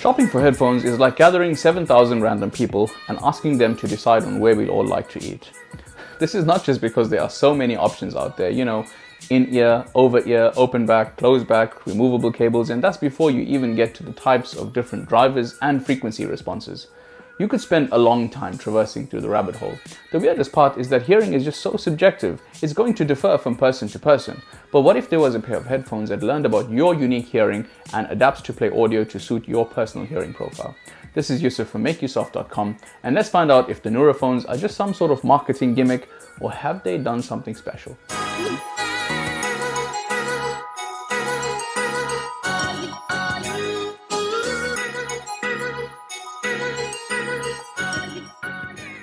Shopping for headphones is like gathering 7,000 random people and asking them to decide on where we'll all like to eat. This is not just because there are so many options out there, in-ear, over-ear, open back, closed back, removable cables, and that's before you even get to the types of different drivers and frequency responses. You could spend a long time traversing through the rabbit hole. The weirdest part is that hearing is just so subjective. It's going to differ from person to person. But what if there was a pair of headphones that learned about your unique hearing and adapts to play audio to suit your personal hearing profile? This is Yusuf from MakeYouSoft.com, and let's find out if the Nuraphones are just some sort of marketing gimmick, or have they done something special?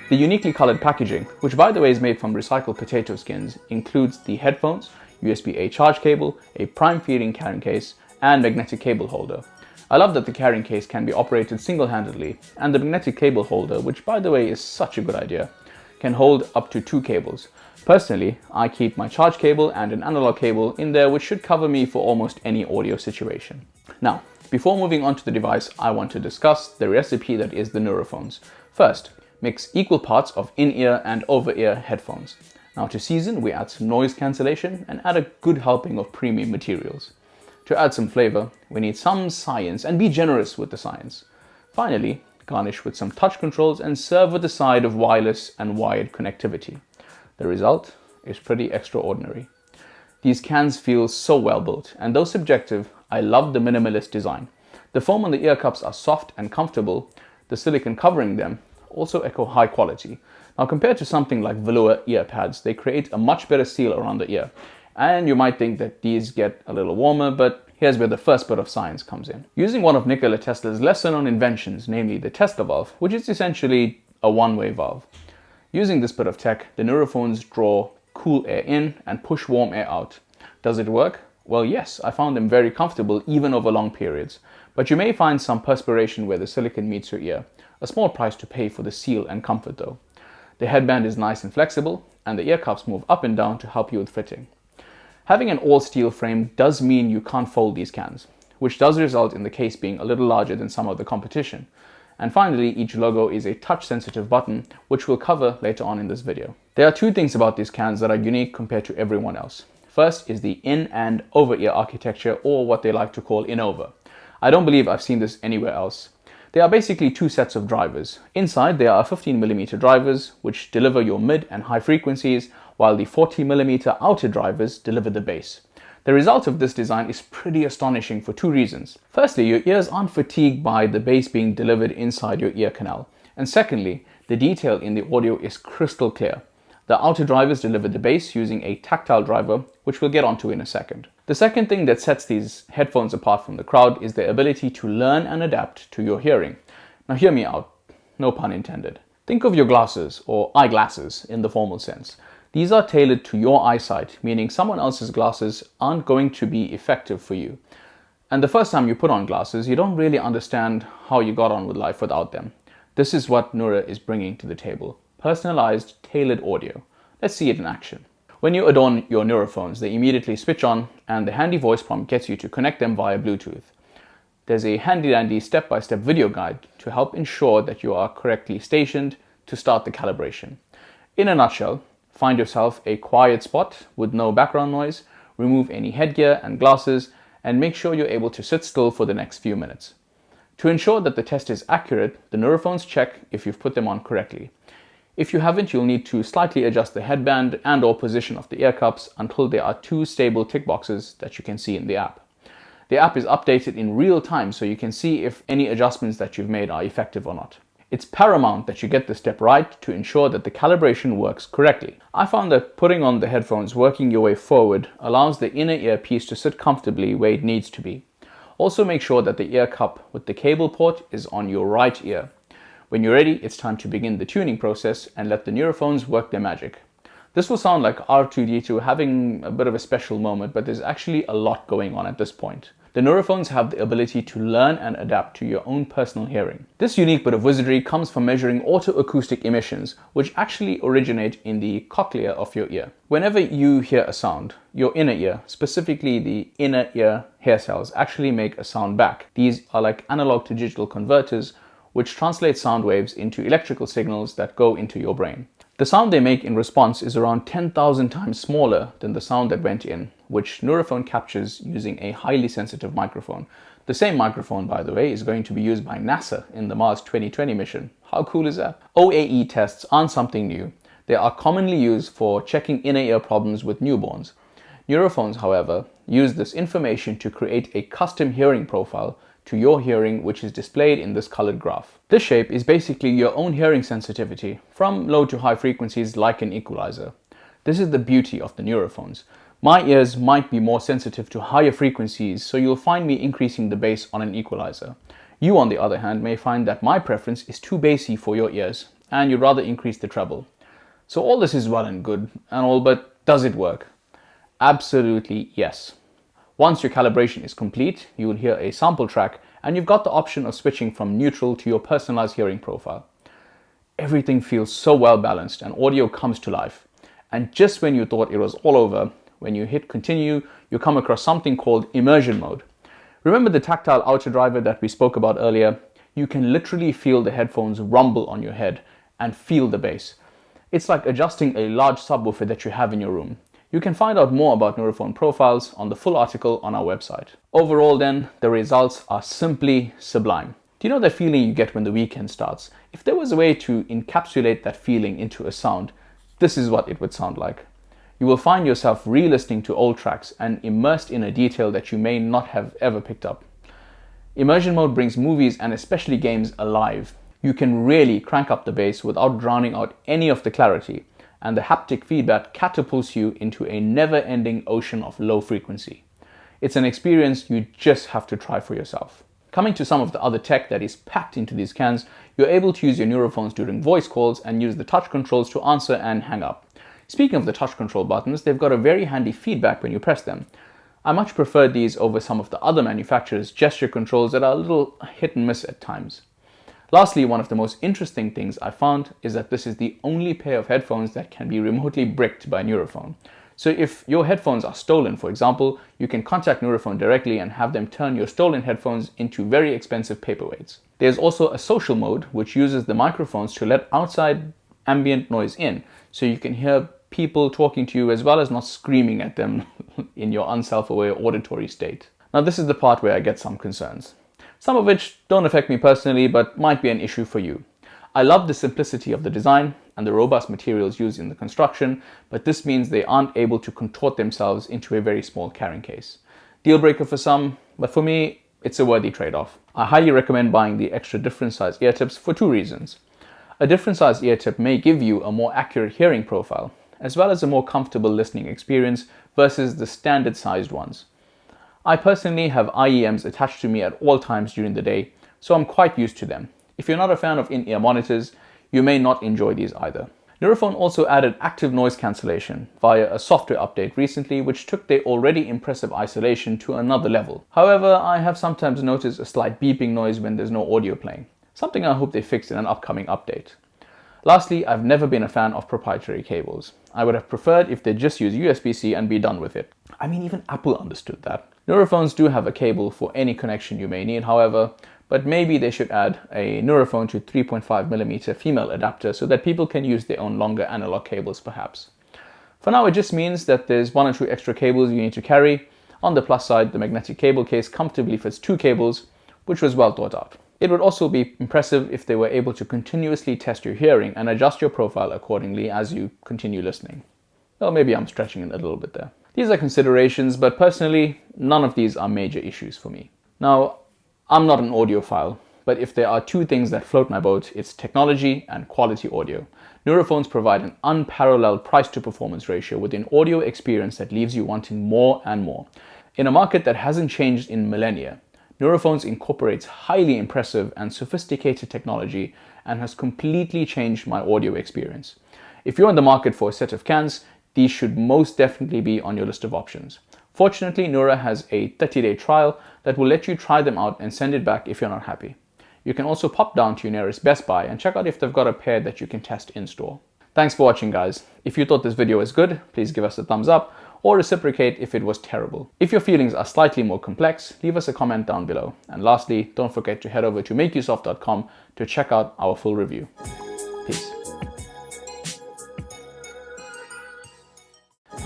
The uniquely colored packaging, which by the way is made from recycled potato skins, includes the headphones, USB-A charge cable, a prime feeding carrying case, and magnetic cable holder. I love that the carrying case can be operated single-handedly, and the magnetic cable holder, which by the way is such a good idea, can hold up to 2 cables. Personally, I keep my charge cable and an analog cable in there, which should cover me for almost any audio situation. Now, before moving on to the device, I want to discuss the recipe that is the Nuraphones. First, mix equal parts of in-ear and over-ear headphones. Now to season, we add some noise cancellation and add a good helping of premium materials. To add some flavor, we need some science, and be generous with the science. Finally, garnish with some touch controls and serve with a side of wireless and wired connectivity. The result is pretty extraordinary. These cans feel so well built, and though subjective, I love the minimalist design. The foam on the ear cups are soft and comfortable. The silicone covering them also echo high quality. Now compared to something like velour ear pads, they create a much better seal around the ear. And you might think that these get a little warmer, but here's where the first bit of science comes in. Using one of Nikola Tesla's lesser known inventions, namely the Tesla valve, which is essentially a one-way valve. Using this bit of tech, the Nuraphones draw cool air in and push warm air out. Does it work? Well, yes, I found them very comfortable even over long periods. But you may find some perspiration where the silicone meets your ear. A small price to pay for the seal and comfort though. The headband is nice and flexible, and the ear cups move up and down to help you with fitting. Having an all-steel frame does mean you can't fold these cans, which does result in the case being a little larger than some of the competition. And finally, each logo is a touch-sensitive button, which we'll cover later on in this video. There are 2 things about these cans that are unique compared to everyone else. First is the in and over-ear architecture, or what they like to call in-over. I don't believe I've seen this anywhere else. They are basically 2 sets of drivers. Inside there are 15mm drivers, which deliver your mid and high frequencies, while the 40mm outer drivers deliver the bass. The result of this design is pretty astonishing for 2 reasons. Firstly, your ears aren't fatigued by the bass being delivered inside your ear canal. And secondly, the detail in the audio is crystal clear. The outer drivers deliver the bass using a tactile driver, which we'll get onto in a second. The second thing that sets these headphones apart from the crowd is their ability to learn and adapt to your hearing. Now hear me out, no pun intended. Think of your glasses, or eyeglasses in the formal sense. These are tailored to your eyesight, meaning someone else's glasses aren't going to be effective for you. And the first time you put on glasses, you don't really understand how you got on with life without them. This is what Nura is bringing to the table. Personalized, tailored audio. Let's see it in action. When you adorn your Nuraphones, they immediately switch on, and the handy voice prompt gets you to connect them via Bluetooth. There's a handy-dandy step-by-step video guide to help ensure that you are correctly stationed to start the calibration. In a nutshell, find yourself a quiet spot with no background noise, remove any headgear and glasses, and make sure you're able to sit still for the next few minutes. To ensure that the test is accurate, the Nuraphones check if you've put them on correctly. If you haven't, you'll need to slightly adjust the headband and/or position of the ear cups until there are 2 stable tick boxes that you can see in the app. The app is updated in real time, so you can see if any adjustments that you've made are effective or not. It's paramount that you get this step right to ensure that the calibration works correctly. I found that putting on the headphones, working your way forward, allows the inner earpiece to sit comfortably where it needs to be. Also make sure that the ear cup with the cable port is on your right ear. When you're ready, it's time to begin the tuning process and let the Nuraphones work their magic. This will sound like R2-D2 having a bit of a special moment, but there's actually a lot going on at this point. The Nuraphones have the ability to learn and adapt to your own personal hearing. This unique bit of wizardry comes from measuring autoacoustic emissions, which actually originate in the cochlea of your ear. Whenever you hear a sound, your inner ear, specifically the inner ear hair cells, actually make a sound back. These are like analog to digital converters, which translate sound waves into electrical signals that go into your brain. The sound they make in response is around 10,000 times smaller than the sound that went in, which Nuraphone captures using a highly sensitive microphone. The same microphone, by the way, is going to be used by NASA in the Mars 2020 mission. How cool is that? OAE tests aren't something new. They are commonly used for checking inner ear problems with newborns. Nuraphones, however, use this information to create a custom hearing profile to your hearing, which is displayed in this colored graph. This shape is basically your own hearing sensitivity from low to high frequencies like an equalizer. This is the beauty of the Nuraphones. My ears might be more sensitive to higher frequencies, so you'll find me increasing the bass on an equalizer. You, on the other hand, may find that my preference is too bassy for your ears, and you'd rather increase the treble. So all this is well and good and all, but does it work? Absolutely yes. Once your calibration is complete, you will hear a sample track and you've got the option of switching from neutral to your personalized hearing profile. Everything feels so well balanced and audio comes to life. And just when you thought it was all over, when you hit continue, you come across something called immersion mode. Remember the tactile outer driver that we spoke about earlier? You can literally feel the headphones rumble on your head and feel the bass. It's like adjusting a large subwoofer that you have in your room. You can find out more about Nuraphone profiles on the full article on our website. Overall then, the results are simply sublime. Do you know that feeling you get when the weekend starts? If there was a way to encapsulate that feeling into a sound, this is what it would sound like. You will find yourself re-listening to old tracks and immersed in a detail that you may not have ever picked up. Immersion mode brings movies and especially games alive. You can really crank up the bass without drowning out any of the clarity, and the haptic feedback catapults you into a never-ending ocean of low frequency. It's an experience you just have to try for yourself. Coming to some of the other tech that is packed into these cans, you're able to use your Nuraphones during voice calls and use the touch controls to answer and hang up. Speaking of the touch control buttons, they've got a very handy feedback when you press them. I much prefer these over some of the other manufacturers' gesture controls that are a little hit and miss at times. Lastly, one of the most interesting things I found is that this is the only pair of headphones that can be remotely bricked by Nuraphone. So if your headphones are stolen, for example, you can contact Nuraphone directly and have them turn your stolen headphones into very expensive paperweights. There's also a social mode which uses the microphones to let outside ambient noise in, so you can hear people talking to you as well as not screaming at them in your unself-aware auditory state. Now this is the part where I get some concerns. Some of which don't affect me personally, but might be an issue for you. I love the simplicity of the design and the robust materials used in the construction, but this means they aren't able to contort themselves into a very small carrying case. Deal breaker for some, but for me, it's a worthy trade-off. I highly recommend buying the extra different size ear tips for two reasons. A different size ear tip may give you a more accurate hearing profile, as well as a more comfortable listening experience versus the standard sized ones. I personally have IEMs attached to me at all times during the day, so I'm quite used to them. If you're not a fan of in-ear monitors, you may not enjoy these either. Nuraphone also added active noise cancellation via a software update recently, which took their already impressive isolation to another level. However, I have sometimes noticed a slight beeping noise when there's no audio playing, something I hope they fix in an upcoming update. Lastly, I've never been a fan of proprietary cables. I would have preferred if they just use USB-C and be done with it. I mean, even Apple understood that. Nuraphones do have a cable for any connection you may need, however, but maybe they should add a Nuraphone to 3.5mm female adapter so that people can use their own longer analog cables perhaps. For now, it just means that there's one or two extra cables you need to carry. On the plus side, the magnetic cable case comfortably fits two cables, which was well thought out. It would also be impressive if they were able to continuously test your hearing and adjust your profile accordingly as you continue listening. Well, maybe I'm stretching it a little bit there. These are considerations, but personally, none of these are major issues for me. Now, I'm not an audiophile, but if there are two things that float my boat, it's technology and quality audio. Nuraphones provide an unparalleled price-to-performance ratio with an audio experience that leaves you wanting more and more. In a market that hasn't changed in millennia, Nuraphones incorporates highly impressive and sophisticated technology and has completely changed my audio experience. If you're in the market for a set of cans, these should most definitely be on your list of options. Fortunately, Nura has a 30-day trial that will let you try them out and send it back if you're not happy. You can also pop down to your nearest Best Buy and check out if they've got a pair that you can test in store. Thanks for watching, guys. If you thought this video was good, please give us a thumbs up or reciprocate if it was terrible. If your feelings are slightly more complex, leave us a comment down below. And lastly, don't forget to head over to makeuseof.com to check out our full review. Peace.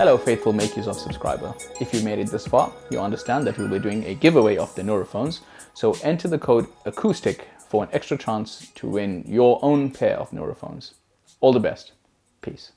Hello faithful Make Use Of subscriber. If you made it this far, you understand that we'll be doing a giveaway of the Nuraphones, so enter the code ACOUSTIC for an extra chance to win your own pair of Nuraphones. All the best. Peace.